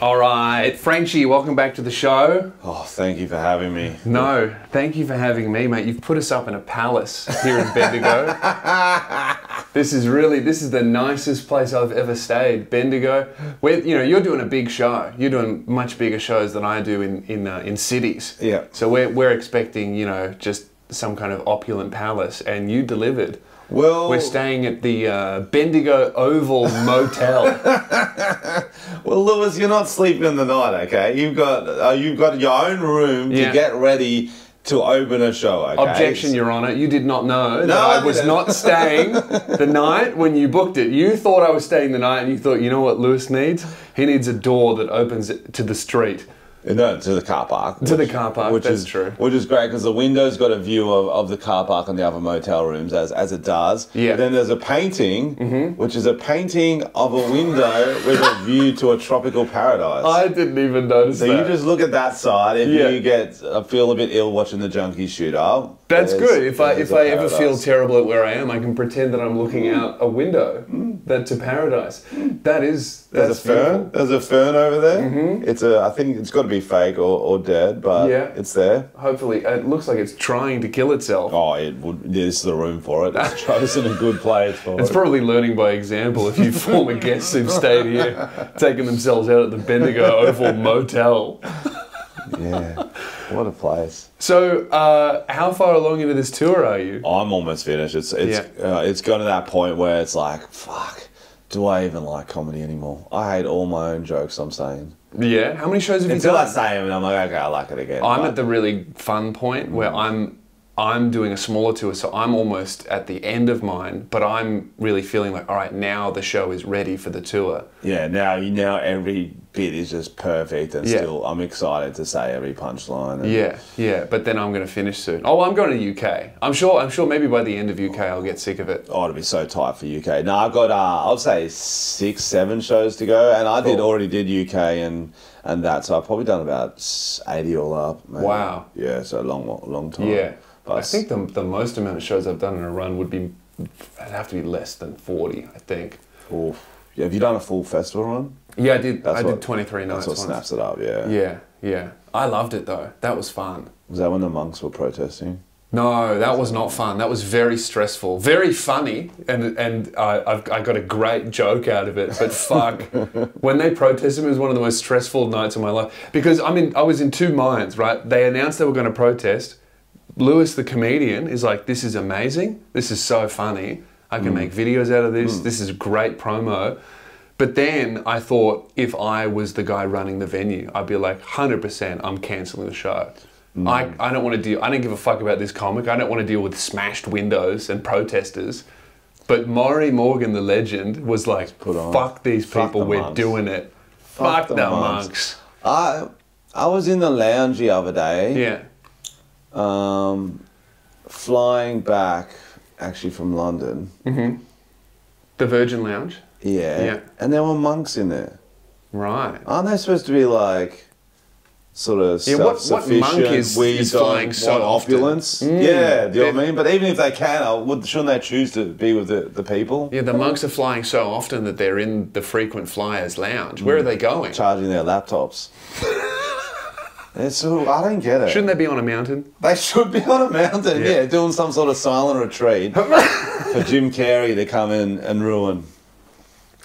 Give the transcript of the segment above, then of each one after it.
All right, Frenchy, welcome back to the show. Oh, thank you for having me. No, thank you for having me, mate. You've put us up in a palace here in Bendigo. This is the nicest place I've ever stayed, Bendigo. Where, you're doing a big show. You're doing much bigger shows than I do in cities. Yeah. So we're expecting, just some kind of opulent palace, and you delivered. Well, we're staying at the Bendigo Oval Motel. Well, Lewis, you're not sleeping in the night, okay? You've got your own room to get ready to open a show, okay? Objection, Your Honour. You did not know that I was not staying the night when you booked it. You thought I was staying the night, and you thought, you know what Lewis needs? He needs a door that opens to the street. No, to the car park. To the car park, that's true. Which is great, because the window's got a view of the car park and the other motel rooms, as it does. Yeah. But then there's a painting, which is a painting of a window with a view to a tropical paradise. I didn't even notice that. So you just look at that side. If you feel a bit ill watching the Junkies shoot up. That's good. If I ever feel terrible at where I am, I can pretend that I'm looking out a window to paradise. That's There's a fern. There's a fern over there. I think it's got to be fake or dead, but it's there. Hopefully, it looks like it's trying to kill itself. Oh, it would. There's the room for it. It's chosen a good place for it. It's probably learning by example. If you former guests who've stayed here, taking themselves out at the Bendigo Oval Motel. Yeah, what a place. So, how far along into this tour are you? I'm almost finished. It's gone to that point where it's like, fuck, do I even like comedy anymore? I hate all my own jokes I'm saying. Yeah? How many shows have you done? Until I say them and I'm like, okay, I like it again. I'm at the really fun point where I'm doing a smaller tour, so I'm almost at the end of mine, but I'm really feeling like, all right, now the show is ready for the tour. Yeah, now every bit is just perfect, and still I'm excited to say every punchline. Yeah, but then I'm going to finish soon. Oh, I'm going to UK. I'm sure maybe by the end of UK I'll get sick of it. Oh, it'll be so tight for UK. No, I've got I'll say 6, 7 shows to go, and I already did UK and that, so I've probably done about 80 all up. Maybe. Wow. Yeah, so a long time. Yeah. I think the most amount of shows I've done in a run it'd have to be less than 40, I think. Oof. Yeah, have you done a full festival run? Yeah, I did. I did 23 nights. That's what snaps it up. Yeah. Yeah. I loved it though. That was fun. Was that when the monks were protesting? No, that was not fun. That was very stressful, very funny, and I got a great joke out of it. But fuck, when they protested, it was one of the most stressful nights of my life, because I was in two minds. Right, they announced they were going to protest. Lewis, the comedian, is like, this is amazing. This is so funny. I can make videos out of this. This is great promo. But then I thought, if I was the guy running the venue, I'd be like, 100%, I'm cancelling the show. I don't want to deal. I don't give a fuck about this comic. I don't want to deal with smashed windows and protesters. But Maury Morgan, the legend, was like, fuck these people. We're doing it. Fuck the monks. I was in the lounge the other day. Yeah. Flying back, actually, from London. The Virgin Lounge? Yeah. And there were monks in there. Right. Aren't they supposed to be like sort of self-sufficient? What monk is flying so opulence? Yeah, do you know what I mean? But even if they can, shouldn't they choose to be with the people? Yeah, the monks are flying so often that they're in the frequent flyers lounge. Where are they going? Charging their laptops. So I don't get it. Shouldn't they be on a mountain? They should be on a mountain, yeah, doing some sort of silent retreat for Jim Carrey to come in and ruin.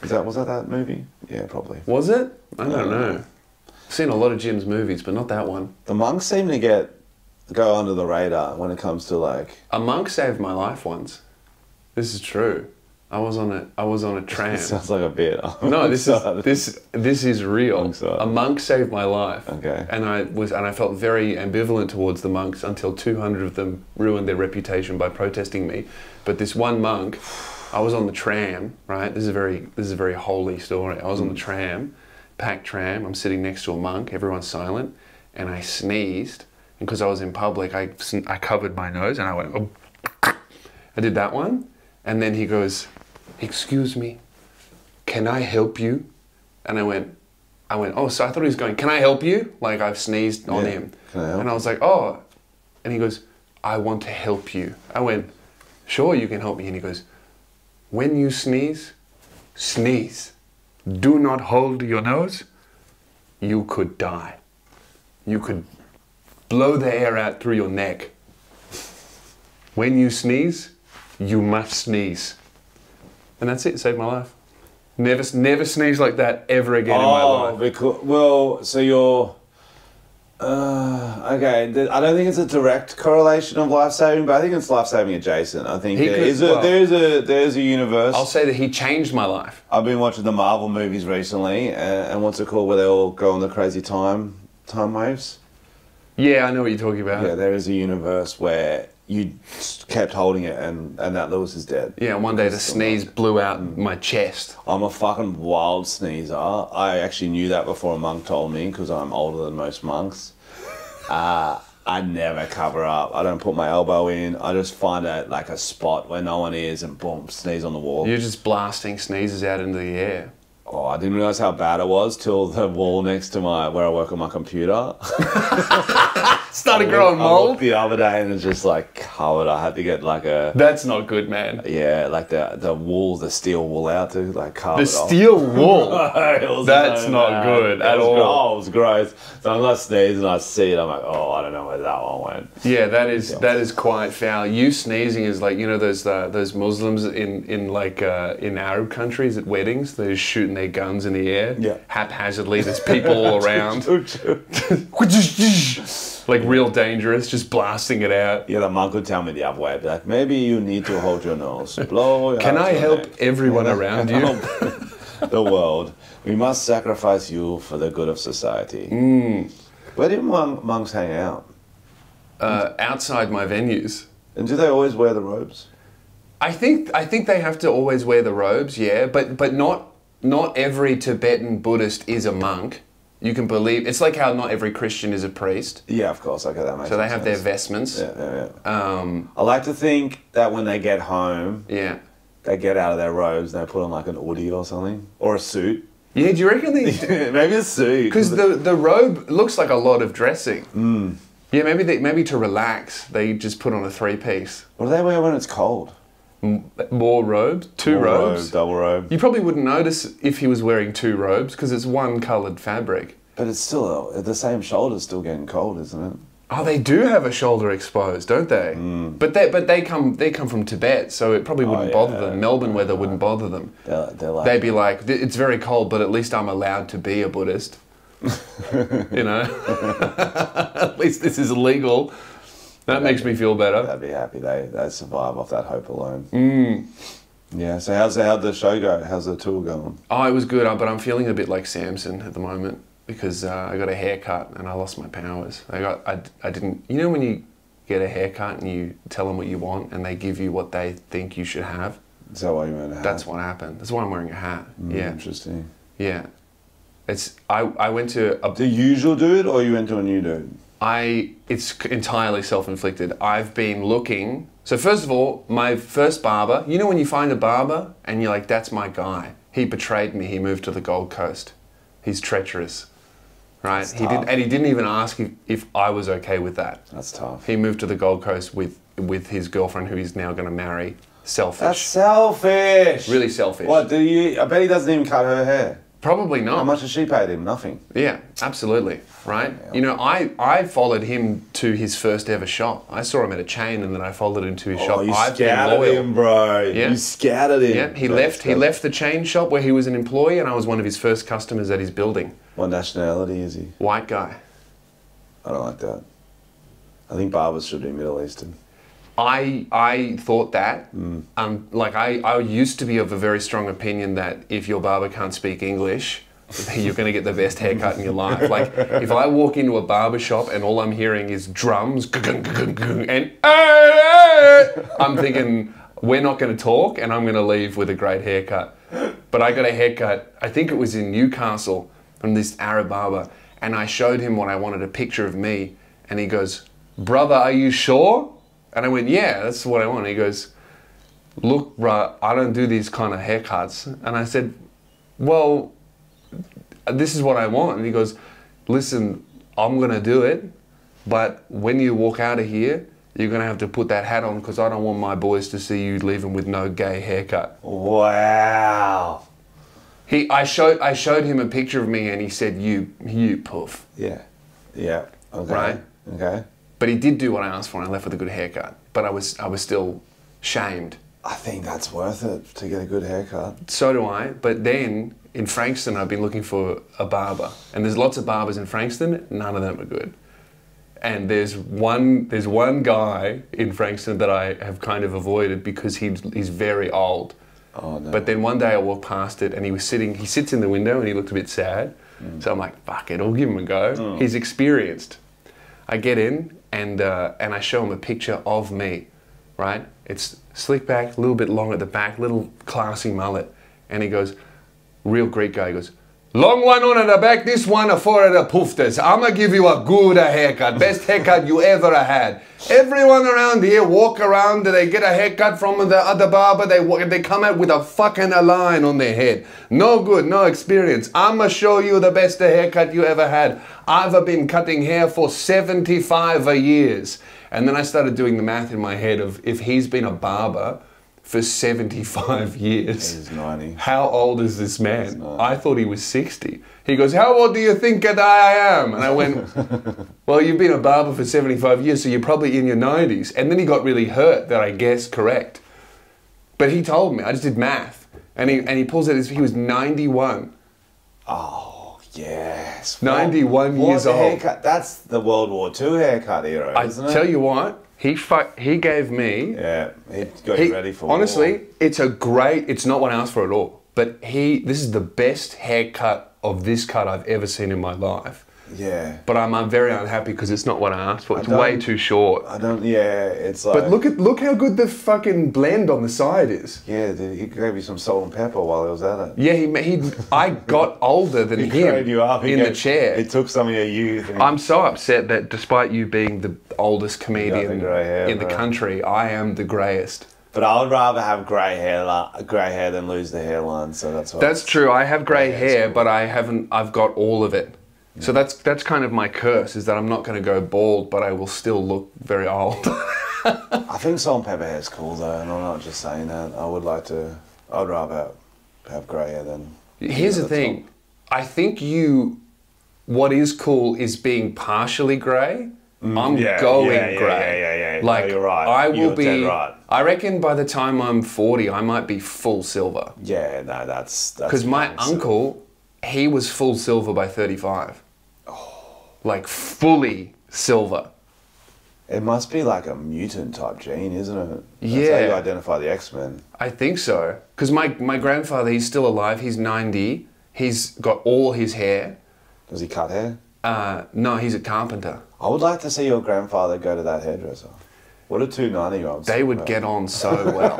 Was that movie? Yeah, probably. Was it? I don't know. I've seen a lot of Jim's movies, but not that one. The monks seem to go under the radar when it comes to like. A monk saved my life once. This is true. I was on a tram. Sounds like a bit. No, this is real. A monk saved my life. Okay. And I felt very ambivalent towards the monks until 200 of them ruined their reputation by protesting me. But this one monk, I was on the tram, right? This is a very holy story. I was on the tram, packed tram. I'm sitting next to a monk. Everyone's silent, and I sneezed. And because I was in public, I covered my nose and I went. Oh. I did that one, and then he goes, "Excuse me, can I help you?" And I went, oh, so I thought he was going, "Can I help you?" Like I've sneezed on him. Can I help? And I was like, "Oh," and he goes, "I want to help you." I went, "Sure, you can help me." And he goes, "When you sneeze, sneeze. Do not hold your nose. you could die. You could blow the air out through your neck. When you sneeze, you must sneeze. And that's it, saved my life. Never sneeze like that ever again in my life. Because, well, so you're... okay, I don't think it's a direct correlation of life-saving, but I think it's life-saving adjacent. I think there's a universe. I'll say that he changed my life. I've been watching the Marvel movies recently, and what's it called, where they all go on the crazy time waves? Yeah, I know what you're talking about. Yeah, there is a universe where you kept holding it and that Lewis is dead. Yeah, one day the sneeze blew out my chest. I'm a fucking wild sneezer. I actually knew that before a monk told me, because I'm older than most monks. I never cover up. I don't put my elbow in. I just find a spot where no one is and boom, sneeze on the wall. You're just blasting sneezes out into the air. Oh, I didn't realise how bad it was till the wall next to where I work on my computer started growing mold. I looked the other day and it's just like covered. I had to get like a... That's not good, man. Yeah, like the wool, the steel wool out to like cover it off. The steel wool? That's not good at all. Oh, it was gross. So I'm not sneezing and I see it, I'm like, oh, I don't know where that one went. Yeah, that is quite foul. You sneezing is like, you know, those Muslims in Arab countries at weddings, they're just shooting their guns in the air. Yeah. Haphazardly, there's people all around. Like real dangerous, just blasting it out. Yeah, the monk would tell me the other way. I'd be like, maybe you need to hold your nose. Blow your Can I help everyone around you? The world. We must sacrifice you for the good of society. Where do monks hang out? Outside my venues. And do they always wear the robes? I think they have to always wear the robes, yeah, but not every Tibetan Buddhist is a monk. You can believe it's like how not every Christian is a priest. Yeah, of course. Okay, that makes sense. So they have their vestments. Yeah. I like to think that when they get home, yeah, they get out of their robes and they put on like an hoodie or something or a suit. Yeah, do you reckon they? Maybe a suit. Because the robe looks like a lot of dressing. Yeah, maybe to relax they just put on a 3-piece. What do they wear when it's cold? More robes? Two robes? Double robe. You probably wouldn't notice if he was wearing 2 robes because it's one coloured fabric. But it's still, the same shoulder's still getting cold, isn't it? Oh, they do have a shoulder exposed, don't they? But they come from Tibet, so it probably wouldn't bother them. Melbourne weather wouldn't bother them. They'd be like, it's very cold, but at least I'm allowed to be a Buddhist. You know? At least this is legal. That makes me feel better. They'd be happy. They survive off that hope alone. Yeah, so how'd the show go? How's the tour going? Oh, it was good, but I'm feeling a bit like Samson at the moment because I got a haircut and I lost my powers. I didn't, you know when you get a haircut and you tell them what you want and they give you what they think you should have? Is that why you're wearing a hat? That's what happened. That's why I'm wearing a hat. Yeah. Interesting. Yeah. I went to the usual dude or you went to a new dude? It's entirely self-inflicted. I've been looking. So first of all, my first barber, you know when you find a barber and you're like, that's my guy. He betrayed me. He moved to the Gold Coast. He's treacherous, right? He didn't even ask if I was okay with that. That's tough. He moved to the Gold Coast with his girlfriend who he's now going to marry. Selfish. That's selfish. Really selfish. What, I bet he doesn't even cut her hair. Probably not. How much has she paid him? Nothing. Yeah, absolutely. Right? You know, I followed him to his first ever shop. I saw him at a chain and then I followed him to his shop. You scouted him, bro. Yeah. You scouted him. Yeah, he left the chain shop where he was an employee and I was one of his first customers at his building. What nationality is he? White guy. I don't like that. I think barbers should be Middle Eastern. I thought that. Like I used to be of a very strong opinion that if your barber can't speak English, you're going to get the best haircut in your life. Like if I walk into a barber shop and all I'm hearing is drums and I'm thinking we're not going to talk and I'm going to leave with a great haircut. But I got a haircut, I think it was in Newcastle, from this Arab barber, and I showed him what I wanted, a picture of me, and he goes, "Brother, are you sure?" And I went, "Yeah, that's what I want." And he goes, "Look, bruh, I don't do these kind of haircuts." And I said, "Well, this is what I want." And he goes, "Listen, I'm going to do it, but when you walk out of here, you're going to have to put that hat on because I don't want my boys to see you leaving with no gay haircut." Wow. I showed him a picture of me and he said, you poof. Yeah. Yeah. Okay. Right? Okay. But he did do what I asked for and I left with a good haircut. But I was still shamed. I think that's worth it to get a good haircut. So do I. But then in Frankston, I've been looking for a barber. And there's lots of barbers in Frankston. None of them are good. And there's one guy in Frankston that I have kind of avoided because he's very old. Oh, no. But then one day I walked past it and he sits in the window and he looked a bit sad. So I'm like, fuck it, I'll give him a go. He's experienced. I get in and I show him a picture of me, right? It's slick back, a little bit long at the back, little classy mullet. And he goes, real Greek guy, he goes, long one on at the back, this one for the poofters. I'ma give you a good haircut, best haircut you ever had. Everyone around here walk around, they get a haircut from the other barber, they come out with a fucking line on their head. No good, no experience. I'ma show you the best haircut you ever had. I've been cutting hair for 75 years. And then I started doing the math in my head of if he's been a barber for 75 years. He's 90. How old is this man? I thought he was 60. He goes, how old do you think that I am? And I went, well, you've been a barber for 75 years, so you're probably in your 90s. And then he got really hurt that I guessed correct. But he told me, I just did math. And he pulls out he was 91. Oh, yes. 91 years old. Haircut? That's the World War II haircut era, isn't it? I tell you what, he gave me... Yeah, he got you ready for honestly, war. it's not what I asked for at all. But this is the best haircut of this cut I've ever seen in my life. Yeah. But I'm very unhappy because it's not what I asked for. It's way too short. It's like... But look how good the fucking blend on the side is. Yeah, he gave you some salt and pepper while he was at it. Yeah, I got older than him you up. in the chair. He took some of your youth. I'm so upset that despite you being the oldest comedian in the bro. country, I am the greyest. But I would rather have grey hair than lose the hairline, so that's why. That's true. I have grey hair, but I've got all of it. Yeah. So that's kind of my curse, is that I'm not going to go bald, but I will still look very old. I think salt and pepper hair is cool though, and I'm not just saying that. I'd rather have grey hair than... Here's the thing. I think what is cool is being partially grey. I'm going grey. Yeah. Like, no, you're right. I will You're be... dead right. I reckon by the time I'm 40, I might be full silver. Yeah, no, that's... Because my uncle, he was full silver by 35. Like fully silver. It must be like a mutant type gene, isn't it? That's Yeah. how you identify the X-Men. I think so. Because my grandfather, he's still alive. He's 90. He's got all his hair. Does he cut hair? No, he's a carpenter. I would like to see your grandfather go to that hairdresser. What are two 90-year-olds? They would get on so well.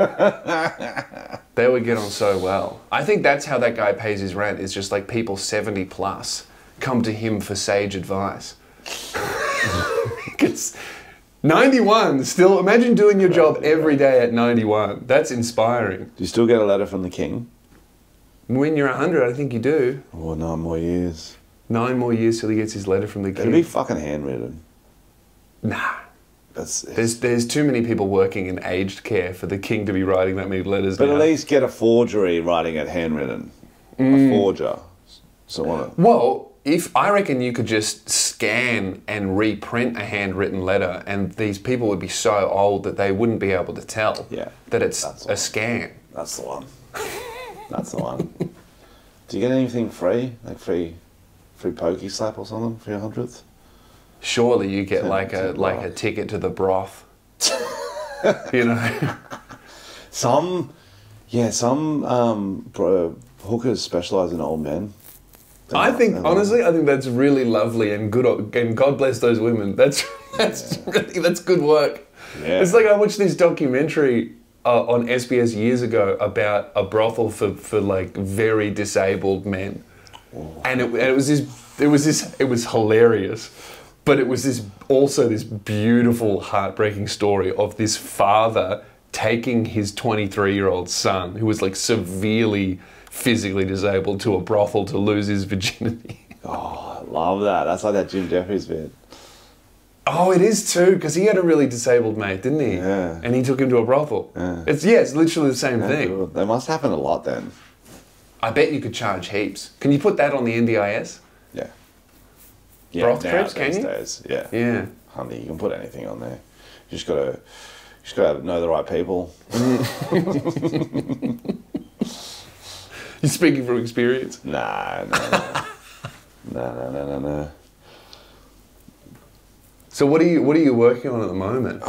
They would get on so well. I think that's how that guy pays his rent, is just like people 70 plus come to him for sage advice. It's 91 still. Imagine doing your job every day at 91. That's inspiring. Do you still get a letter from the king? When you're 100, I think you do. Oh, 9 more years. 9 more years till he gets his letter from the king. It'll be fucking handwritten. Nah. There's too many people working in aged care for the king to be writing that many letters. But now. at least get a forgery writing it handwritten. A forger. Well, I reckon you could just scan and reprint a handwritten letter, and these people would be so old that they wouldn't be able to tell that it's a scan. That's the one. That's the one. Do you get anything free? Like free pokey slap or something for your 100th? Surely you get like a ticket to the broth. You know? Some hookers specialise in old men. Honestly, I think that's really lovely and good, and God bless those women. That's good work. Yeah. It's like I watched this documentary on SBS years ago about a brothel for like very disabled men, and it was hilarious, but it was also this beautiful, heartbreaking story of this father taking his 23-year-old son, who was like severely physically disabled, to a brothel to lose his virginity. Oh, I love that. That's like that Jim Jeffries bit. Oh, it is too, because he had a really disabled mate, didn't he? Yeah. And he took him to a brothel. Yeah. It's literally the same thing. Cool. They must happen a lot then. I bet you could charge heaps. Can you put that on the NDIS? Yeah. Broth trips, can these you? days, yeah. Yeah. Honey, you can put anything on there. You just gotta know the right people. You're speaking from experience? No. No. So what are you working on at the moment?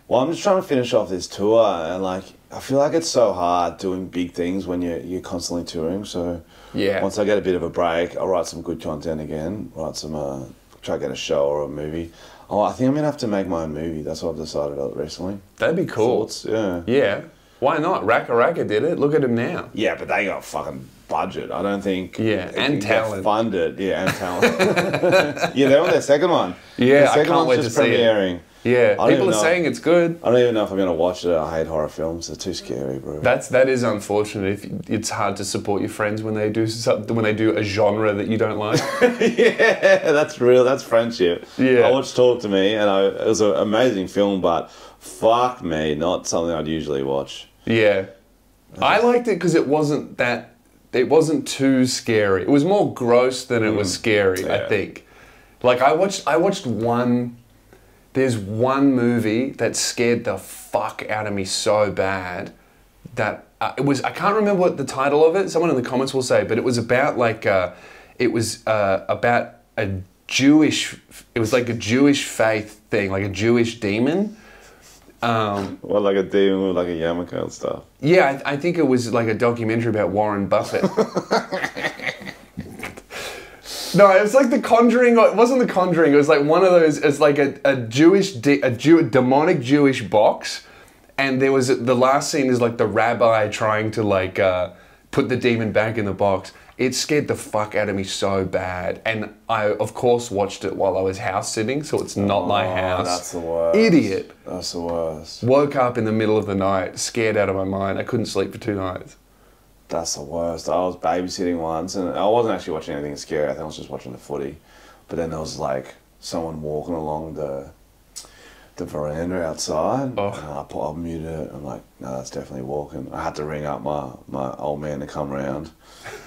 Well, I'm just trying to finish off this tour, and like I feel like it's so hard doing big things when you're constantly touring. So Yeah. once I get a bit of a break, I'll write some good content again. Write some, try to get a show or a movie. Oh, I think I'm gonna have to make my own movie. That's what I've decided on recently. That'd be cool. Thoughts? Yeah. Yeah. Why not? Raka did it. Look at him now. Yeah, but they got fucking budget. I don't think. Yeah, it and can get talent. Funded. Yeah, and talent. Yeah, they're on their second one. Yeah, the I second can't one's wait to just see it. premiering. Yeah, I don't people even are know. saying it's good. I don't even know if I'm gonna watch it. I hate horror films. They're too scary, bro. That is unfortunate. It's hard to support your friends when they do a genre that you don't like. Yeah, that's real. That's friendship. Yeah. I watched Talk to Me, and it was an amazing film, but fuck me, not something I'd usually watch. Yeah, I liked it because it wasn't too scary. It was more gross than it was scary. I Yeah. think. Like I watched one. There's one movie that scared the fuck out of me so bad that it was. I can't remember what the title of it. Someone in the comments will say, but it was about like about a Jewish. It was like a Jewish faith thing, like a Jewish demon. Well, like a demon with like a yarmulke and stuff. Yeah, I think it was like a documentary about Warren Buffett. No, it was like The Conjuring. It wasn't The Conjuring. It was like one of those. It's like a demonic Jewish box, and there was the last scene is like the rabbi trying to like put the demon back in the box. It scared the fuck out of me so bad, and I of course watched it while I was house sitting, so it's not my house. That's the worst. Idiot. That's the worst. Woke up in the middle of the night, scared out of my mind. I couldn't sleep for 2 nights. That's the worst. I was babysitting once, and I wasn't actually watching anything scary. I think I was just watching the footy. But then there was like someone walking along the veranda outside. Oh. And I muted it. I'm like, no, that's definitely walking. I had to ring up my old man to come round.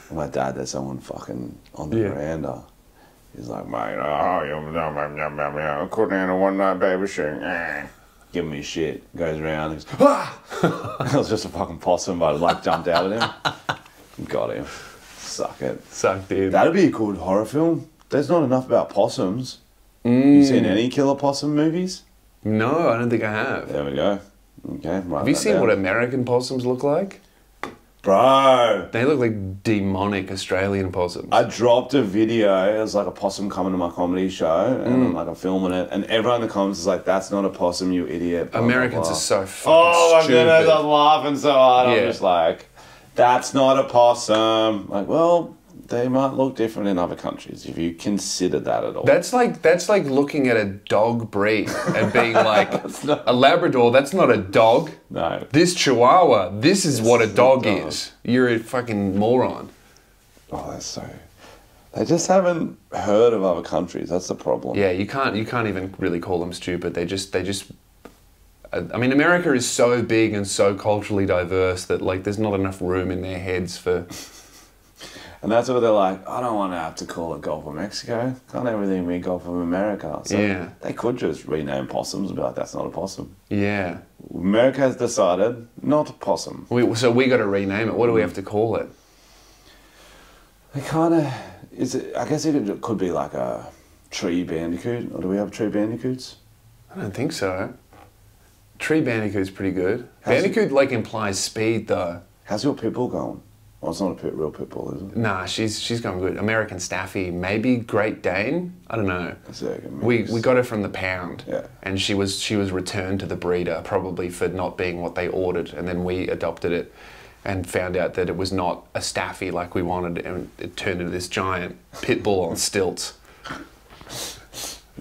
And my dad, there's someone fucking on the veranda. He's like, mate, I couldn't handle one night babysitting. Give me shit. Goes around. He goes, ah! It was just a fucking possum, but it like jumped out at him. Got him. Suck it. Sucked in. That'd be a good horror film. There's not enough about possums. You seen any killer possum movies? No, I don't think I have. There we go. Okay. Have you seen what American possums look like? Bro, They look like demonic Australian possums. I dropped a video. It was like a possum coming to my comedy show, and I'm filming it, and everyone in the comments is like, "That's not a possum, you idiot." Blah, Americans blah, are blah. so fucking Oh my stupid. goodness, I was laughing so hard. Yeah. I'm just like, "That's not a possum." Like, well, they might look different in other countries if you consider that at all. That's like looking at a dog breed and being like, a Labrador, that's not a dog. No. This Chihuahua, this is what a dog dog. is. You're a fucking moron. Oh, that's so. They just haven't heard of other countries. That's the problem. Yeah, you can't even really call them stupid. They just. I mean, America is so big and so culturally diverse that like there's not enough room in their heads for. And that's what they're like, I don't want to have to call it Gulf of Mexico. Can't everything be Gulf of America? So Yeah. they could just rename possums and be like, that's not a possum. Yeah. America has decided not a possum. So we got to rename it. What do we have to call it? They kind of, I guess it could be like a tree bandicoot. Or do we have tree bandicoots? I don't think so. Tree bandicoot's pretty good. Bandicoot like implies speed though. How's your pit bull going? Well, it's not a real pit bull, is it? Nah, she's going good. American Staffy, maybe Great Dane. I don't know. It's like a We mix. got her from the pound, Yeah. and she was returned to the breeder probably for not being what they ordered, and then we adopted it, and found out that it was not a Staffy like we wanted, and it turned into this giant pit bull on stilts.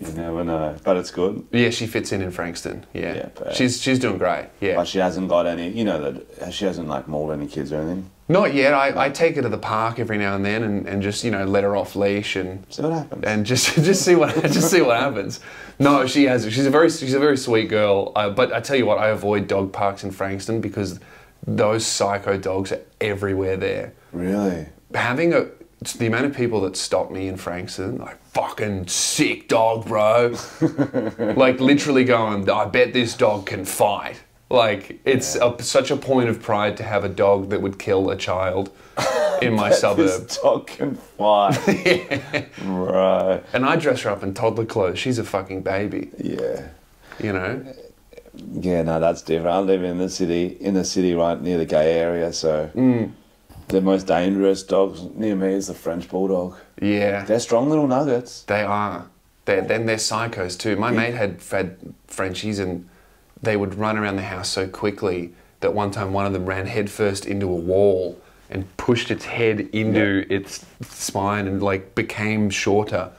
You never know, but it's good. Yeah, she fits in Frankston. Yeah, Yeah, but- she's doing great. Yeah, But she hasn't got any, you know, that she hasn't like mauled any kids or anything. not yet. I take her to the park every now and then, and just let her off leash and. See what happens. And just see what happens. No, she has. She's a very sweet girl. But I tell you what, I avoid dog parks in Frankston because those psycho dogs are everywhere there. Really? The amount of people that stop me in Frankston, like, fucking sick dog, bro. Like, literally going, I bet this dog can fight. Like, it's such a point of pride to have a dog that would kill a child in my suburb. This dog can fight. Yeah. Right. And I dress her up in toddler clothes. She's a fucking baby. Yeah. You know? Yeah, no, that's different. I live in the city right near the gay area, so the most dangerous dogs near me is the French Bulldog. Yeah. They're strong little nuggets. They are. Then they're psychos too. My mate had Frenchies, and they would run around the house so quickly that one time one of them ran headfirst into a wall and pushed its head into its spine and like became shorter.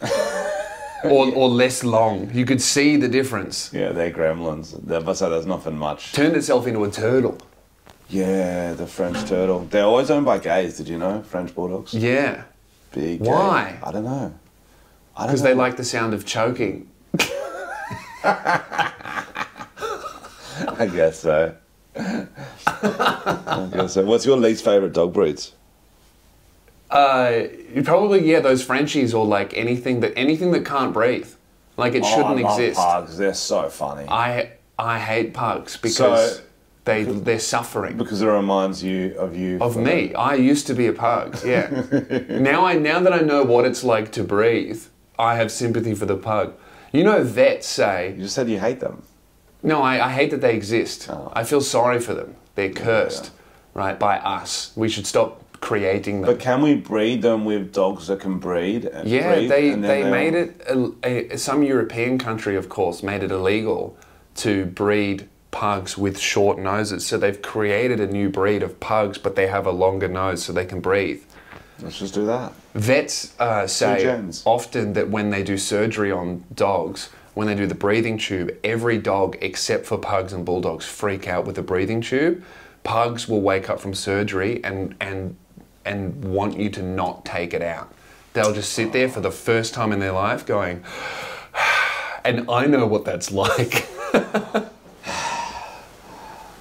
Or less long. You could see the difference. Yeah, they're gremlins. So there's nothing much. Turned itself into a turtle. Yeah, the French turtle. They're always owned by gays, did you know? French Bulldogs. Yeah. Big gay. Why? I don't know. Because they like the sound of choking. I guess so. I guess so. What's your least favourite dog breeds? Probably those Frenchies, or like anything that can't breathe. Like it shouldn't exist. Pugs. They're so funny. I hate pugs because they're suffering. Because it reminds you of you. Of me. I used to be a pug. Yeah. now that I know what it's like to breathe, I have sympathy for the pug. You know, vets say. You just said you hate them. No, I hate that they exist. Oh. I feel sorry for them. They're cursed, right, by us. We should stop creating them. But can we breed them with dogs that can breed? They made it, some European country, of course, made it illegal to breed pugs with short noses. So they've created a new breed of pugs, but they have a longer nose so they can breathe. Let's just do that. Vets say often that when they do surgery on dogs, when they do the breathing tube, every dog except for pugs and bulldogs freak out with the breathing tube. Pugs will wake up from surgery and want you to not take it out. They'll just sit there for the first time in their life going, and I know what that's like.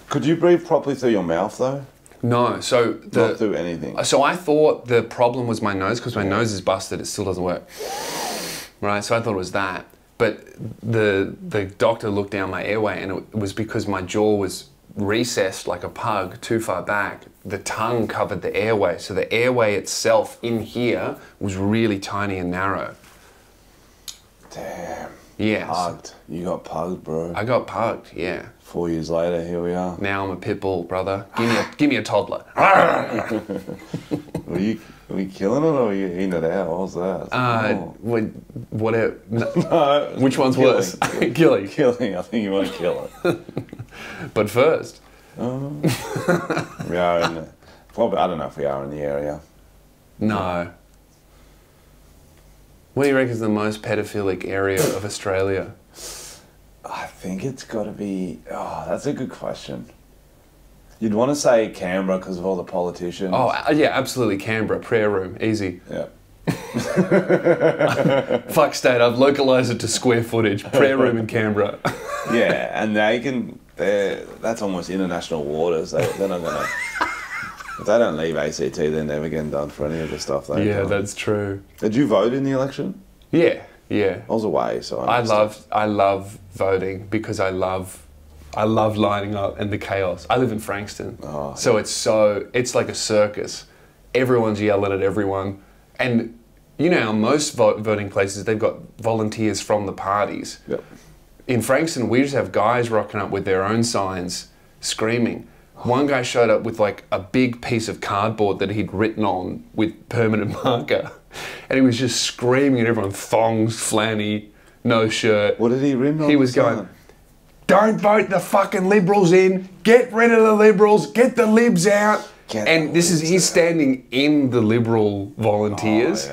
Could you breathe properly through your mouth though? No, so not through anything. So I thought the problem was my nose, because my nose is busted, it still doesn't work. Right, so I thought it was that. But the doctor looked down my airway, and it was because my jaw was recessed like a pug too far back. The tongue covered the airway, so the airway itself in here was really tiny and narrow. Damn. Yes. Pugged. You got pugged, bro. I got pugged, yeah. 4 years later, here we are. Now I'm a pit bull, brother. Give me a toddler. Were you killing it, or were you eating it out? What was that? Whatever. No. Which one's worse? Killing. Killing. I think you want to kill it. But first. We are in probably, I don't know if we are in the area. No. What do you reckon is the most pedophilic area of Australia? I think it's got to be... Oh, that's a good question. You'd want to say Canberra because of all the politicians. Oh, yeah, absolutely. Canberra, prayer room, easy. Yeah. Fuck state, I've localised it to square footage. Prayer room in Canberra. Yeah, and that's almost international waters. They're not going to... If they don't leave ACT, they're never getting done for any of the stuff they Yeah, that's true. Did you vote in the election? Yeah. I was away, so I love voting because I love lining up and the chaos. I live in Frankston, so it's like a circus. Everyone's yelling at everyone, and you know, most voting places they've got volunteers from the parties. Yep. In Frankston, we just have guys rocking up with their own signs, screaming. One guy showed up with like a big piece of cardboard that he'd written on with permanent marker. And he was just screaming at everyone, thongs, flanny, no shirt. What did he write on? He was going, don't vote the fucking Liberals in, get rid of the Liberals, get the Libs out. He's standing in the Liberal volunteers,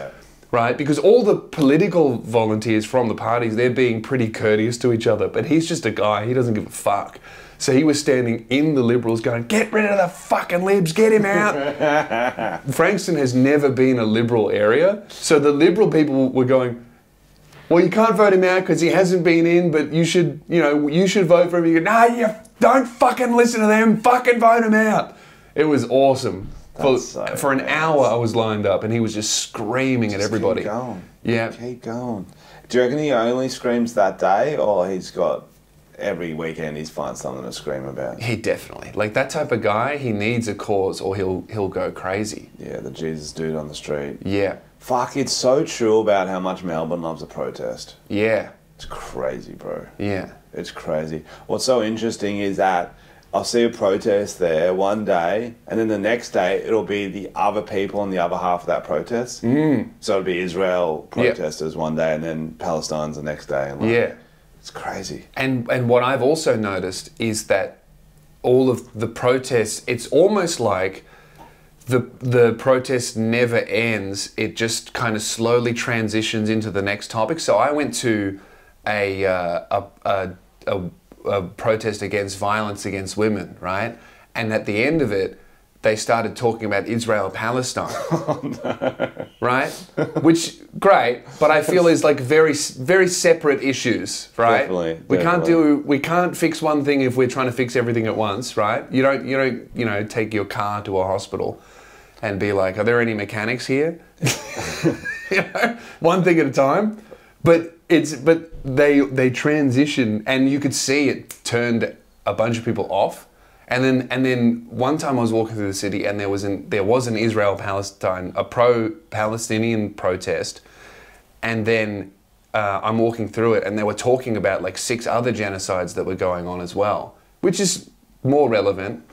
right? Because all the political volunteers from the parties, they're being pretty courteous to each other, but he's just a guy, he doesn't give a fuck. So he was standing in the Liberals going, get rid of the fucking Libs, get him out. Frankston has never been a Liberal area. So the Liberal people were going, well, you can't vote him out because he hasn't been in, but you should vote for him. You go, no, you don't fucking listen to them, fucking vote him out. It was awesome. For an bad. hour, I was lined up, and he was just screaming at everybody. Keep going. Yeah. Keep going. Do you reckon he only screams that day, or he's got every weekend he's finds something to scream about? He definitely, like that type of guy, he needs a cause or he'll go crazy. Yeah, the Jesus dude on the street. Yeah. Fuck, it's so true about how much Melbourne loves a protest. Yeah. It's crazy, bro. Yeah. It's crazy. What's so interesting is that I'll see a protest there one day, and then the next day it'll be the other people on the other half of that protest. So it'll be Israel protesters one day, and then Palestine's the next day. And like, Yeah. it's crazy. And what I've also noticed is that all of the protests, it's almost like the protest never ends. It just kind of slowly transitions into the next topic. So I went to a protest against violence against women, right? And at the end of it, they started talking about Israel-Palestine, right? Which, great, but I feel is like very separate issues, right? Definitely. We can't fix one thing if we're trying to fix everything at once, right? You don't take your car to a hospital and be like, are there any mechanics here? One thing at a time. But they transition, and you could see it turned a bunch of people off. And then one time I was walking through the city, and there was an Israel-Palestine, a pro-Palestinian protest, and then I'm walking through it, and they were talking about like 6 other genocides that were going on as well, which is more relevant.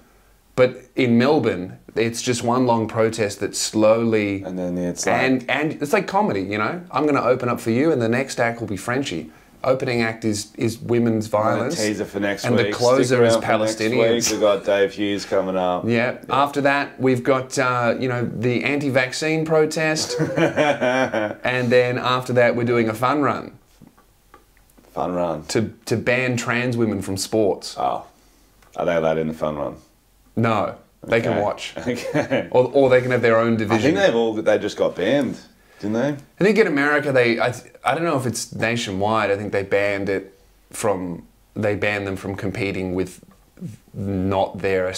But in Melbourne, it's just one long protest that slowly... And then it's like... And it's like comedy, you know? I'm going to open up for you, and the next act will be Frenchy. Opening act is women's violence. Teaser for next week. And the closer is Palestinians. We've got Dave Hughes coming up. Yeah. After that, we've got, the anti-vaccine protest. And then after that, we're doing a fun run. Fun run. To ban trans women from sports. Oh. Are they allowed in the fun run? No, they can watch. Okay. Or they can have their own division. I think they just got banned, didn't they? I think in America I don't know if it's nationwide. I think they banned them from competing with not their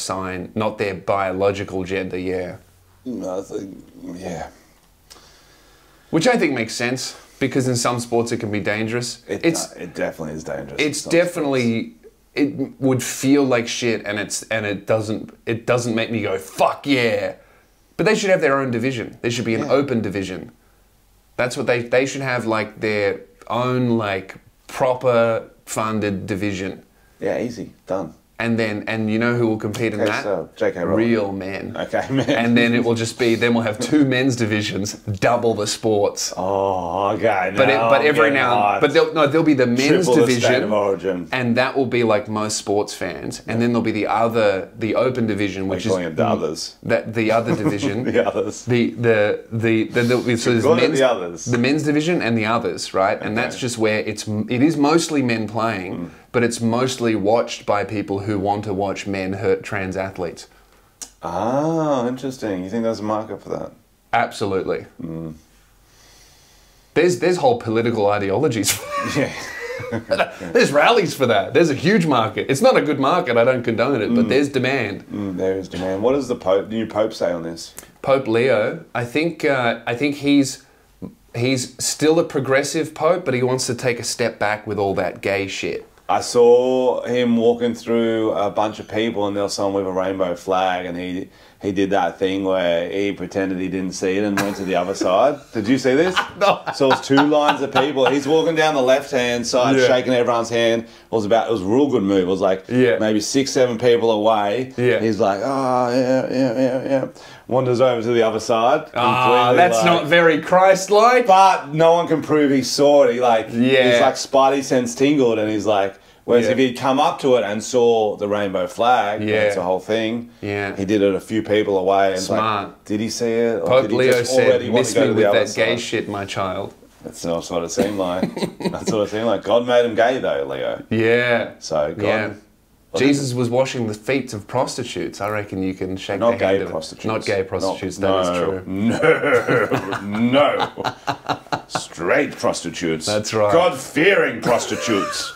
biological gender. Yeah. No, yeah. Which I think makes sense, because in some sports it can be dangerous. It definitely is dangerous. It's definitely. It would feel like shit, and it doesn't make me go fuck yeah. But they should have their own division. There should be an open division. That's what they should have, like their own like proper funded division. Yeah, easy, done. And you know who will compete in that? So J.K. Rowling. Real men. Okay, men. And then it will just be, then we'll have 2 men's divisions, double the sports. Oh, okay. But there'll be the men's Triple division, the state of origin. and that will be like most sports fans. And then there'll be the open division, which is the others. The other division. The others. So there's the others. The men's division and the others, right? And that's just where it is mostly men playing, but it's mostly watched by people who want to watch men hurt trans athletes. Ah, interesting. You think there's a market for that? Absolutely. There's whole political ideologies for that. Yeah. There's rallies for that. There's a huge market. It's not a good market, I don't condone it, but there's demand. There is demand. What does the new Pope say on this? Pope Leo, I think he's still a progressive pope, but he wants to take a step back with all that gay shit. I saw him walking through a bunch of people, and there was someone with a rainbow flag, and he did that thing where he pretended he didn't see it and went to the other side. Did you see this? No. So it was 2 lines of people. He's walking down the left-hand side, shaking everyone's hand. It was a real good move. It was like maybe 6, 7 people away. Yeah. He's like, oh, yeah. Wanders over to the other side. That's not very Christ-like. But no one can prove he saw it. He's like Spidey sense tingled, and he's like, whereas if he'd come up to it and saw the rainbow flag, that's the whole thing. Yeah. He did it a few people away. And smart. Like, did he see it? Or Pope did he Leo just said, miss me with that side? gay shit, my child. That's what it seemed like. That's what it seemed like. God made him gay, though, Leo. Yeah. So, God... Yeah. Jesus was washing the feet of prostitutes. I reckon you can shake the hand of prostitutes. Not gay prostitutes, that is true. No. Straight prostitutes. That's right. God-fearing prostitutes.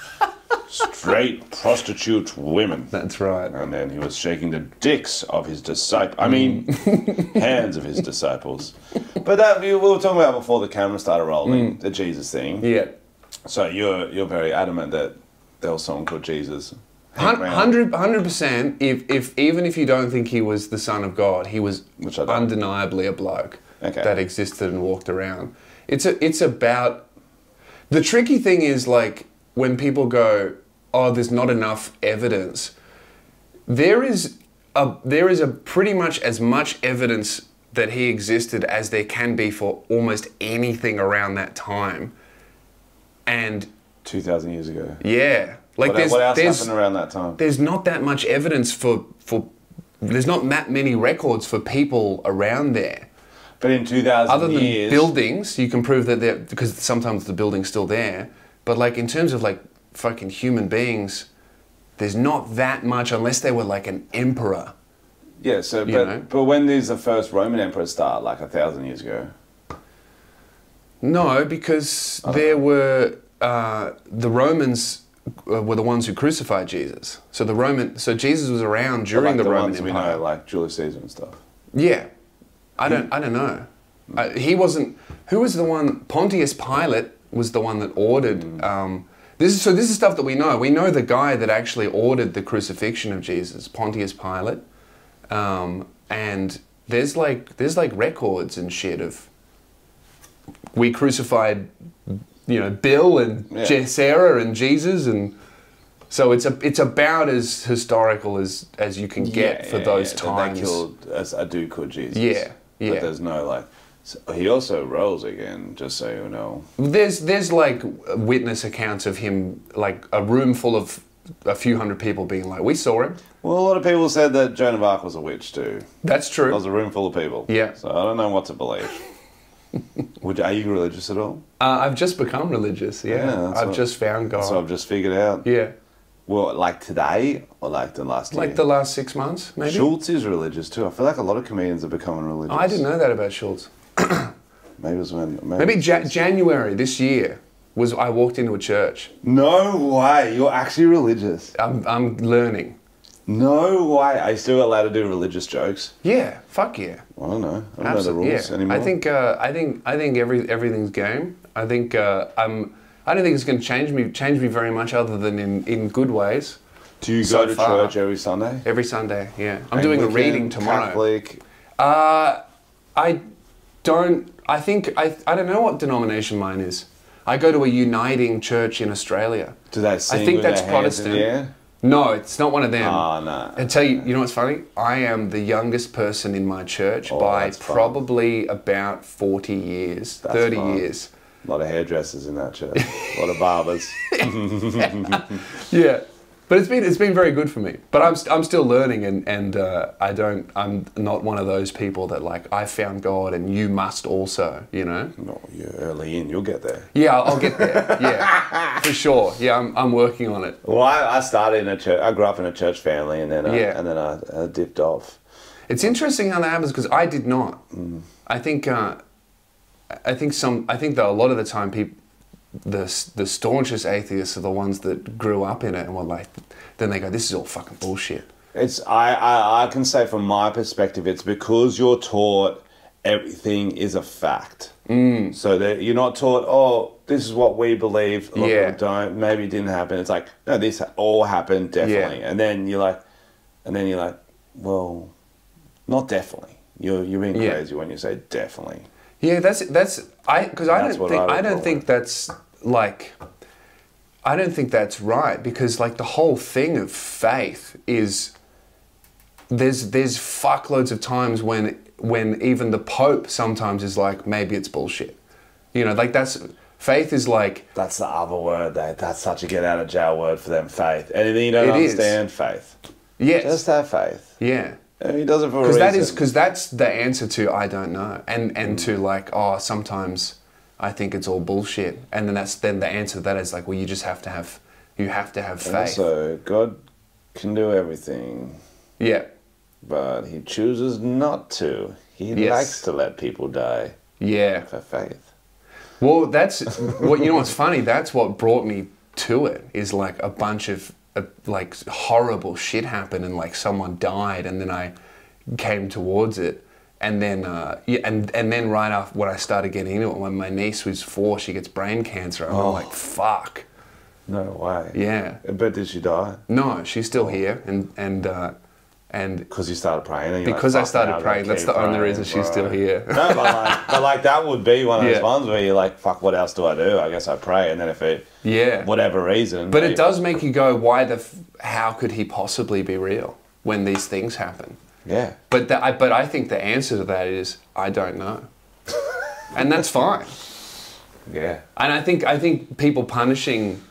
straight prostitute women. That's right. And then he was shaking the dicks of his disciples. I mean, hands of his disciples. But that we were talking about before the camera started rolling, the Jesus thing. Yeah. So you're very adamant that there was someone called Jesus. 100%. Even if you don't think he was the Son of God, he was undeniably a bloke that existed and walked around. It's about... The tricky thing is, like, when people go, oh, there's not enough evidence. There is a pretty much as much evidence that he existed as there can be for almost anything around that time. And 2,000 years ago. Yeah. Like what else happened around that time? There's not that much evidence for there's not that many records for people around there. But in 2,000 other than years, buildings, you can prove that they're, because sometimes the building's still there. But like in terms of like fucking human beings, there's not that much unless they were like an emperor. Yeah, so but when did the first Roman emperor start? Like 1,000 years ago? No, because there were the Romans were the ones who crucified Jesus. So so Jesus was around during the Roman Empire. We know, like Julius Caesar and stuff. Yeah, I don't know. He wasn't. Who was the one? Pontius Pilate was the one that ordered. This is stuff that we know. We know the guy that actually ordered the crucifixion of Jesus, Pontius Pilate, and there's like records and shit of we crucified, you know, Bill and Sarah and Jesus, and so it's about as historical as you can get for those times. They killed a dude called Jesus. Yeah. But there's no like. So he also rose again, just so you know. There's like witness accounts of him, like a room full of a few hundred people being like, we saw him. Well, a lot of people said that Joan of Arc was a witch too. That's true. It was a room full of people. Yeah. So I don't know what to believe. Are you religious at all? I've just become religious, I've just found God. So I've just figured out. Yeah. Well, like today or like the last year? Like the last 6 months, maybe? Schultz is religious too. I feel like a lot of comedians are becoming religious. Oh, I didn't know that about Schultz. Maybe it was when... Maybe January this year I walked into a church. No way! You're actually religious. I'm learning. No way! Are you still allowed to do religious jokes? Yeah, fuck yeah. I don't know. I don't know the rules anymore. I think everything's game. I think I don't think it's going to change me very much, other than in good ways. Do you go to church every Sunday? Every Sunday, yeah. I'm doing a reading tomorrow. Catholic? I don't. I think I don't know what denomination mine is. I go to a uniting church in Australia. Do they sing I think with that's their hands Protestant. in the air? No, it's not one of them. Oh, no. I tell you, you know what's funny? I am the youngest person in my church by probably about 40 years, 30 years. A lot of hairdressers in that church. A lot of barbers. Yeah. But it's been very good for me. But I'm still learning, and I'm not one of those people that like, I found God and you must also, you know? No, you're early in, you'll get there. Yeah, I'll get there. Yeah, for sure. Yeah, I'm working on it. Well, I started in a church. I grew up in a church family, and then I dipped off. It's interesting how that happens, because I did not. I think that a lot of the time people, the staunchest atheists are the ones that grew up in it and were like, then they go, this is all fucking bullshit. I can say from my perspective, it's because you're taught everything is a fact. So that you're not taught, oh, this is what we believe, a lot of people don't, maybe it didn't happen. It's like, no, this all happened, definitely. And then you're like, well, not definitely. You're being crazy when you say definitely. Yeah, I don't think that's right, because like the whole thing of faith is there's fuckloads of times when even the Pope sometimes is like, maybe it's bullshit. You know, like faith is like... That's the other word, that's such a get out of jail word for them, faith. And then you don't understand faith. Yes. Just have faith. Yeah. He does it for a reason. Because that's the answer to I don't know, and to like, oh, sometimes I think it's all bullshit, and then the answer to that is like, well, you just have to have faith. Also, God can do everything. Yeah. But he chooses not to. He likes to let people die. Yeah. For faith. Well, you know what's funny? That's what brought me to it is like a bunch of like horrible shit happened and like someone died, and then I came towards it, and then and then right after when I started getting into it, when my niece was 4, she gets brain cancer. I'm like, fuck. No way. Yeah. But did she die? No, she's still here, and because you started praying. And because I started praying, that's the only reason she's still here. No, but like that would be one of those ones where you're like, fuck, what else do I do? I guess I pray, and then if it, whatever reason. But it does make you go, how could he possibly be real when these things happen? Yeah. But I think the answer to that is, I don't know. And that's fine. Yeah. And I think people punishing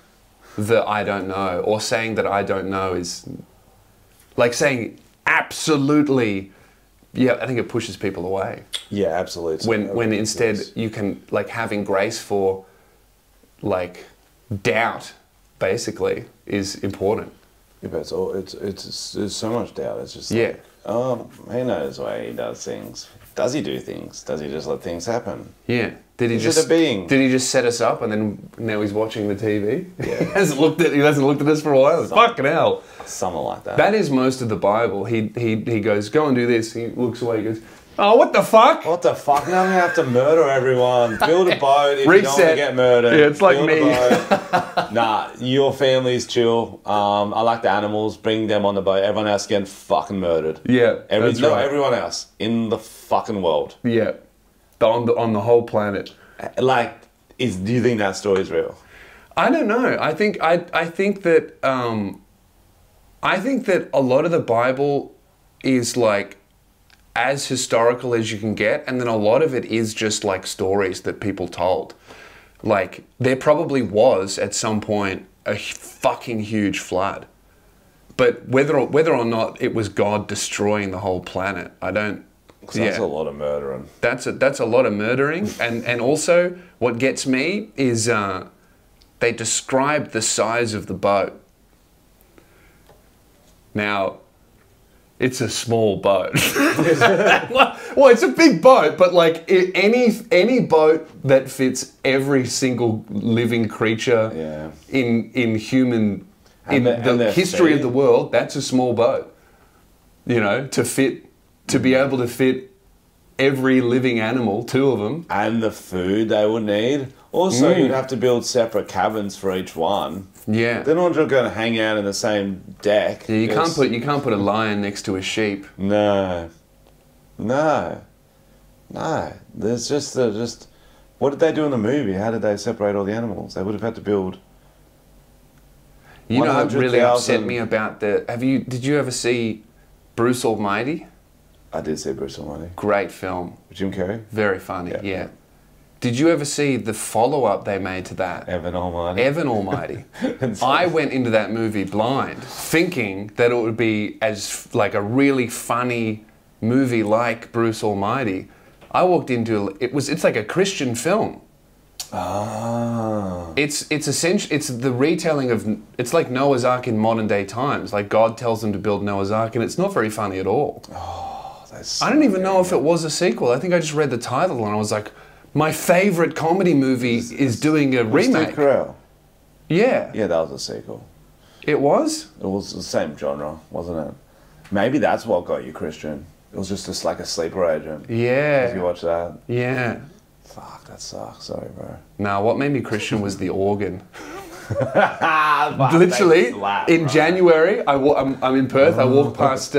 the I don't know, or saying that I don't know, is like saying absolutely, I think it pushes people away. Yeah, absolutely. When instead you can, like, having grace for like doubt basically is important. Yeah, but it's so much doubt. It's just yeah. Like, oh, he knows why he does things. Does he do things? Does he just let things happen? Yeah. Did he just set us up and then now he's watching the TV? Yeah. He hasn't looked at us for a while. Fucking hell. Something like that. That is most of the Bible. He goes, go and do this. He looks away, he goes, oh, what the fuck? What the fuck? Now we have to murder everyone. Build a boat if Reset. You don't want to get murdered. Yeah, it's like Build me. Nah, your family's chill. I like the animals. Bring them on the boat. Everyone else getting fucking murdered. Yeah, that's right. Everyone else in the fucking world. Yeah, on the whole planet. Like, do you think that story's real? I don't know. I think that a lot of the Bible is like as historical as you can get, and then a lot of it is just like stories that people told. Like, there probably was at some point a fucking huge flood, but whether or not it was God destroying the whole planet, I don't. That's a lot of murdering. That's a lot of murdering, and also what gets me is they describe the size of the boat. Now, it's a small boat. Well, it's a big boat, but like any boat that fits every single living creature in human in the history of the world, that's a small boat. You know, to be able to fit every living animal, 2 of them, and the food they would need. Also, you'd have to build separate cabins for each one. Yeah, they're not going to hang out in the same deck. Yeah, you can't put a lion next to a sheep. No. There's just. What did they do in the movie? How did they separate all the animals? They would have had to build. You know what really upset me about did you ever see Bruce Almighty? I did see Bruce Almighty. Great film. Jim Carrey? Very funny, yeah. Did you ever see the follow-up they made to that? Evan Almighty. Evan Almighty. I went into that movie blind, thinking that it would be as like a really funny movie like Bruce Almighty. I walked into it's like a Christian film. Ah. It's essentially the retelling of, it's like Noah's Ark in modern day times. Like, God tells them to build Noah's Ark, and it's not very funny at all. Oh, that's. I don't even know if it was a sequel. I think I just read the title and I was like, my favourite comedy movie is doing a remake. Steve Carell. Yeah. Yeah, that was a sequel. It was? It was the same genre, wasn't it? Maybe that's what got you Christian. It was just like a sleeper agent. Yeah. If you watch that. Yeah. Fuck, that sucks. Sorry, bro. No, what made me Christian was the organ. Literally, in January, I'm in Perth. I walk past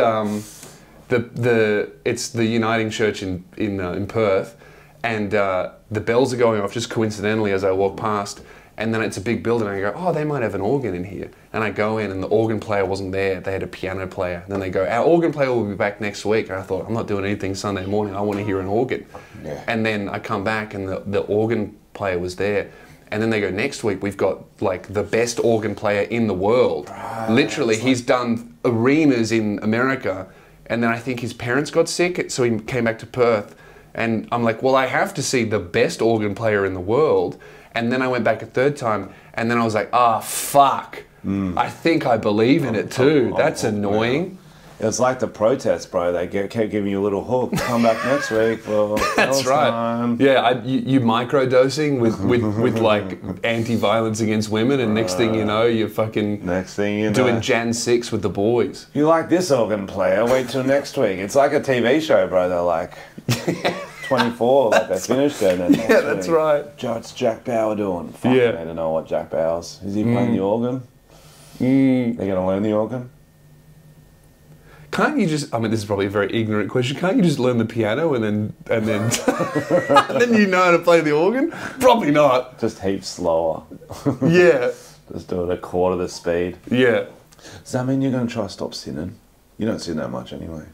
it's the Uniting Church in Perth, and the bells are going off just coincidentally as I walk past, and then it's a big building, and I go, oh, they might have an organ in here. And I go in, and the organ player wasn't there. They had a piano player. And then they go, our organ player will be back next week. And I thought, I'm not doing anything Sunday morning. I want to hear an organ. Yeah. And then I come back, and the organ player was there. And then they go, next week we've got like the best organ player in the world. Right. Literally, he's done arenas in America. And then I think his parents got sick, so he came back to Perth. And I'm like, well, I have to see the best organ player in the world. And then I went back a third time, and then I was like, fuck. I think I believe in it too. That's annoying. It's like the protests, bro. They kept giving you a little hook. Come back next week for That's right. time. Yeah, you microdosing with like anti-violence against women, and next thing you know, you're fucking doing Jan 6 with the boys. You like this organ player? Wait till next week. It's like a TV show, bro. They're like 24, like they finished it. And yeah, that's right. What's Jack Bauer doing? Fuck, I don't know what Jack Bauer's. Is he playing the organ? They're gonna learn the organ. Can't you just? I mean, this is probably a very ignorant question. Can't you just learn the piano and then and then you know how to play the organ? Probably not. Just heaps slower. Yeah. Just do it a quarter the speed. Yeah. Does that mean you're going to try to stop sinning? You don't sin that much anyway.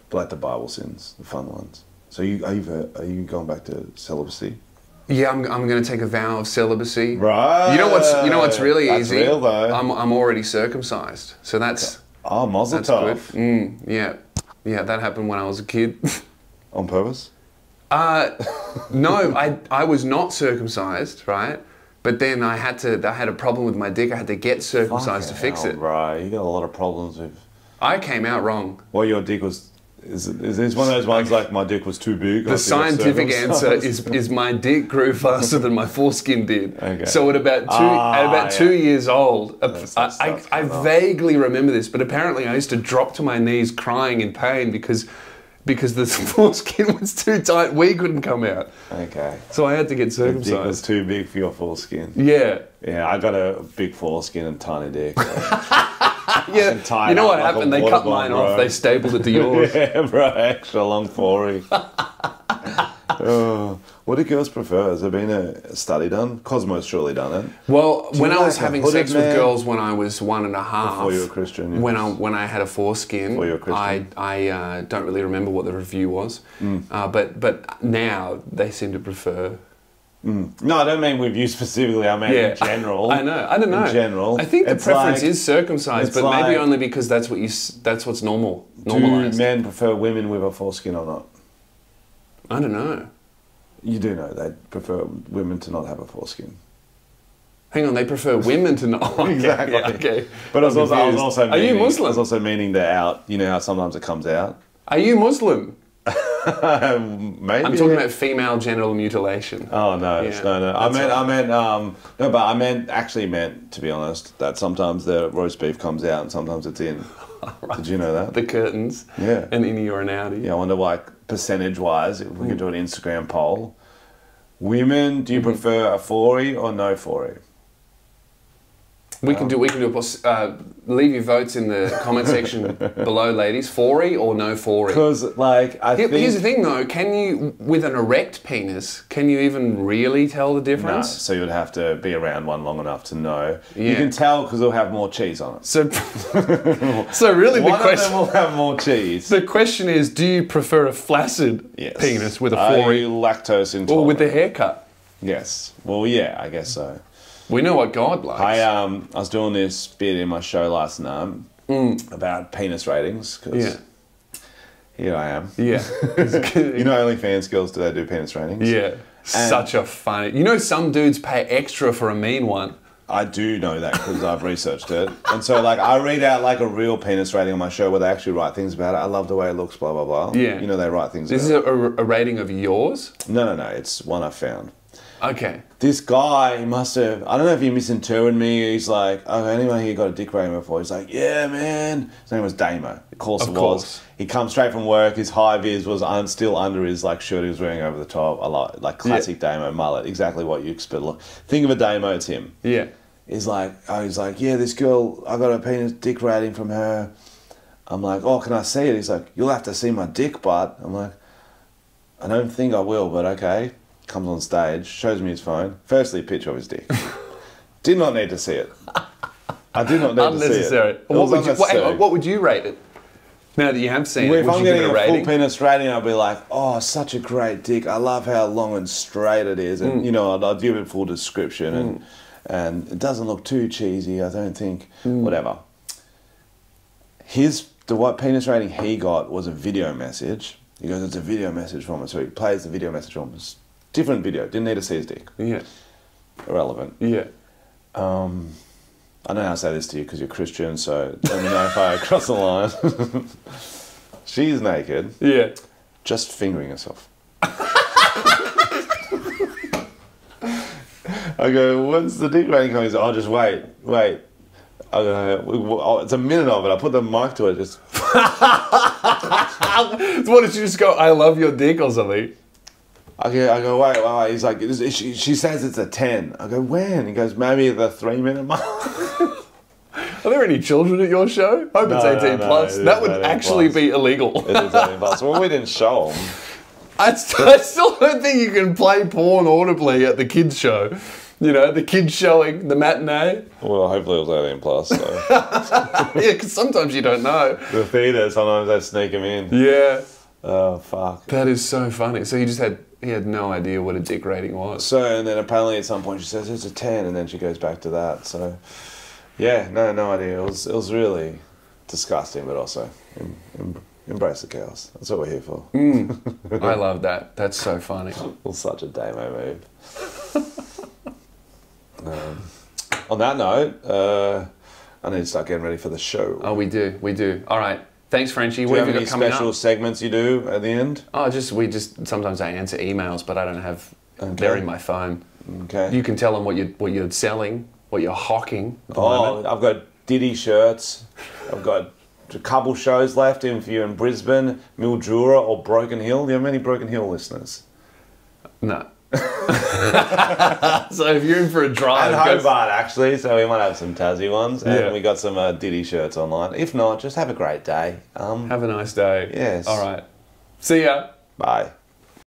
But like the Bible sins, the fun ones. So are you going back to celibacy? Yeah, I'm going to take a vow of celibacy. Right. You know what's really easy? That's real though. I'm already circumcised, so that's. Oh, mazel tov. Good. Yeah, that happened when I was a kid. On purpose? No, I was not circumcised, right? But then I had a problem with my dick. I had to get circumcised to fix it. Right, you got a lot of problems with. I came out wrong. Well, your dick was. Is this one of those ones like my dick was too big? The scientific answer is my dick grew faster than my foreskin did. Okay. So at about 2 years old, I vaguely remember this, but apparently I used to drop to my knees crying in pain because the foreskin was too tight. We couldn't come out. Okay. So I had to get circumcised. Your dick was too big for your foreskin. Yeah. Yeah, I got a big foreskin and tiny dick. Yeah, you know what happened? They cut mine off. They stapled it to yours. Yeah, bro, extra long forey. What do girls prefer? Has there been a study done? Cosmo's surely done it. Well, when I was having sex with girls when I was 1.5. Before you were a Christian. Yes. When I had a foreskin. Before you were a Christian. I don't really remember what the review was. But now they seem to prefer. No, I don't mean with you specifically. I mean in general. I know. I don't know. In general, I think the preference is circumcised, but maybe only because that's what's normal. Normalized. Do men prefer women with a foreskin or not? I don't know. You do know they prefer women to not have a foreskin. Hang on, they prefer women to not. Okay, exactly. Yeah, okay. But I was also meaning, are you Muslim? I was also meaning they're out. You know how sometimes it comes out. Are you Muslim? Maybe. I'm talking about female genital mutilation. Oh no, yeah, no. I meant to be honest that sometimes the roast beef comes out and sometimes it's in. Right. Did you know that? The curtains. Yeah. And in your anatomy. Yeah, I wonder like percentage-wise if we could do an Instagram poll. Women, do you prefer a 4E or no 4E? We can do leave your votes in the comment section below, ladies. 4E or no 4E? Because, like, here's the thing, though. Can you, with an erect penis, can you even really tell the difference? No, so you'd have to be around one long enough to know. Yeah. You can tell because it'll have more cheese on it. So really the question... One of them will have more cheese. The question is, do you prefer a flaccid penis with a 4E? Are you lactose intolerant? Or with a haircut? Yes. Well, yeah, I guess so. We know what God likes. I was doing this bit in my show last night about penis ratings. Cause here I am. Yeah. You know OnlyFans girls, do they do penis ratings? Yeah. Such a funny... You know some dudes pay extra for a mean one. I do know that because I've researched it. And so like I read out like a real penis rating on my show where they actually write things about it. I love the way it looks, blah, blah, blah. Yeah. You know, they write things about it. This is a rating of yours? No. It's one I found. Okay. This guy, he must have, I don't know if he misinterpreted me. He's like, oh, anyone here got a dick rating before? He's like, yeah, man. His name was Damo. Of course it was. He comes straight from work. His high vis was still under his like shirt he was wearing over the top. A lot, like classic Damo mullet. Exactly what you expect. Think of a Damo, it's him. Yeah. He's like, yeah, this girl, I got a penis dick rating from her. I'm like, oh, can I see it? He's like, you'll have to see my dick butt. I'm like, I don't think I will, but okay. Comes on stage, shows me his phone. Firstly, a picture of his dick. Did not need to see it. I did not need to see it. What would you rate it? Now that you have seen it, if I'm getting a full penis rating, I'll be like, oh, such a great dick. I love how long and straight it is. And, you know, I'd give it a full description. And it doesn't look too cheesy, I don't think. Whatever. The penis rating he got was a video message. He goes, it's a video message from him. So he plays the video message from him. Different video. Didn't need to see his dick. Yeah. Irrelevant. Yeah. I know how to say this to you because you're Christian, so let me know if I cross the line. She's naked. Yeah. Just fingering herself. I go, when's the dick rating coming? He's like, oh, just wait. I go, it's a minute of it. I put the mic to it. Just. What did you just go? I love your dick or something? I go, wait. He's like, she says it's a 10. I go, when? He goes, maybe the 3-minute mark. Are there any children at your show? I hope it's 18 plus. That would actually be illegal. It is 18 plus. Well, we didn't show them. I still don't think you can play porn audibly at the kids' show. You know, the kids showing the matinee. Well, hopefully it was 18 plus. So. Yeah, because sometimes you don't know. The theatre, sometimes they sneak them in. Yeah. Oh, fuck. That is so funny. So he had no idea what a dick rating was. So, and then apparently at some point she says it's a 10, and then she goes back to that. So, yeah, no idea. It was really disgusting, but also embrace the chaos. That's what we're here for. I love that. That's so funny. It was such a demo move. On that note, I need to start getting ready for the show. Oh, we do. All right. Thanks, Frenchy. Do you have any special segments you do at the end? Oh, sometimes I answer emails, but I don't have. They're in my phone. Okay. You can tell them what you're selling, what you're hawking. I've got Diddy shirts. I've got a couple shows left if you're in Brisbane, Mildura or Broken Hill. Do you have many Broken Hill listeners? No. So if you're in for a drive... And Hobart, actually, so we might have some Tassie ones. And we got some Diddy shirts online. If not, just have a great day. Have a nice day. Yes. All right. See ya. Bye.